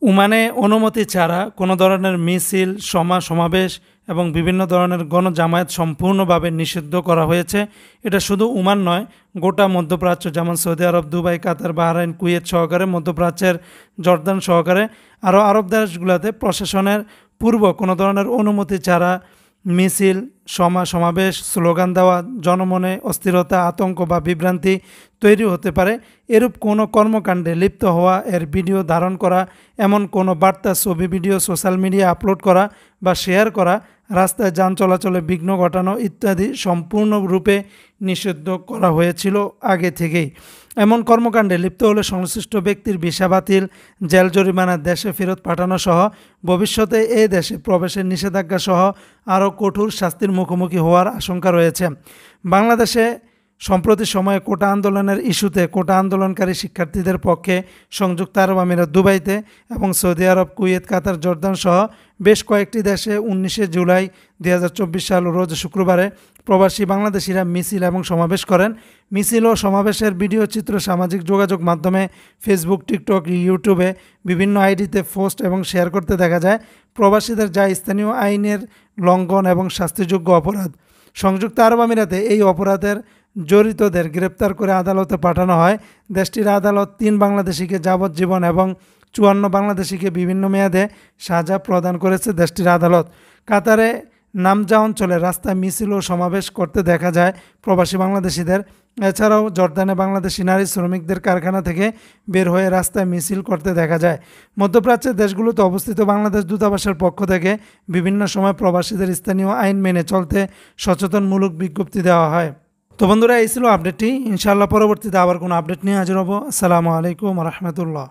ওমানে অনুমতি ছাড়া কোনো ধরনের মিছিল, সমাবেশ এবং বিভিন্ন ধরনের গণজামায়াত সম্পূর্ণভাবে নিষিদ্ধ করা হয়েছে। এটা শুধু ওমান নয়, গোটা মধ্যপ্রাচ্য যেমন সৌদি আরব, দুবাই, কাতার, বাহরাইন, কুয়েত সহকারে, মধ্যপ্রাচ্যের জর্দান সহকারে আরও আরব দেশগুলোতে প্রশাসনের পূর্ব কোনো ধরনের অনুমতি ছাড়া মিছিল, সমাবেশ, স্লোগান দেওয়া, জনমনে অস্থিরতা, আতঙ্ক বা বিভ্রান্তি তৈরি হতে পারে এরূপ কোনো কর্মকাণ্ডে লিপ্ত হওয়া, এর ভিডিও ধারণ করা, এমন কোনো বার্তা, ছবি, ভিডিও সোশ্যাল মিডিয়া আপলোড করা বা শেয়ার করা, রাস্তায় যান চলাচলে বিঘ্ন ঘটানো ইত্যাদি সম্পূর্ণরূপে নিষিদ্ধ করা হয়েছিল আগে থেকেই। এমন কর্মকাণ্ডে লিপ্ত হলে সংশ্লিষ্ট ব্যক্তির ভিসা বাতিল, জেল জরিমানা, দেশে ফেরত পাঠানো সহ ভবিষ্যতে এ দেশে প্রবেশের নিষেধাজ্ঞা সহ আরও কঠোর শাস্তির মুখোমুখি হওয়ার আশঙ্কা রয়েছে। বাংলাদেশে সম্প্রতি সময়ে কোটা আন্দোলনের ইস্যুতে কোটা আন্দোলনকারী শিক্ষার্থীদের পক্ষে সংযুক্ত আরব আমিরাত দুবাইতে এবং সৌদি আরব, কুয়েত, কাতার, জর্দান সহ বেশ কয়েকটি দেশে 19শে জুলাই 2024 সাল রোজ শুক্রবারে প্রবাসী বাংলাদেশিরা মিছিল এবং সমাবেশ করেন। মিছিল ও সমাবেশের ভিডিও চিত্র সামাজিক যোগাযোগ মাধ্যমে ফেসবুক, টিকটক, ইউটিউবে বিভিন্ন আইডিতে পোস্ট এবং শেয়ার করতে দেখা যায় প্রবাসীদের, যা স্থানীয় আইনের লঙ্ঘন এবং শাস্তিযোগ্য অপরাধ। সংযুক্ত আরব আমিরাতে এই অপরাধের জড়িতদের গ্রেপ্তার করে আদালতে পাঠানো হয়। দেশটির আদালত 3 বাংলাদেশিকে যাবজ্জীবন এবং 54 বাংলাদেশিকে বিভিন্ন মেয়াদে সাজা প্রদান করেছে দেশটির আদালত। কাতারে নামজা অঞ্চলে রাস্তায় মিছিল ও সমাবেশ করতে দেখা যায় প্রবাসী বাংলাদেশিদের। এছাড়াও জর্দানে বাংলাদেশি নারী শ্রমিকদের কারখানা থেকে বের হয়ে রাস্তায় মিছিল করতে দেখা যায়। মধ্যপ্রাচ্যের দেশগুলোতে অবস্থিত বাংলাদেশ দূতাবাসের পক্ষ থেকে বিভিন্ন সময় প্রবাসীদের স্থানীয় আইন মেনে চলতে সচেতনমূলক বিজ্ঞপ্তি দেওয়া হয়। তো বন্ধুরা, এই ছিল আপডেটটি। ইনশাআল্লাহ পরবর্তীতে আবার কোনো আপডেট নিয়ে হাজির হব। আসসালামু আলাইকুম রহমতুল্লাহ।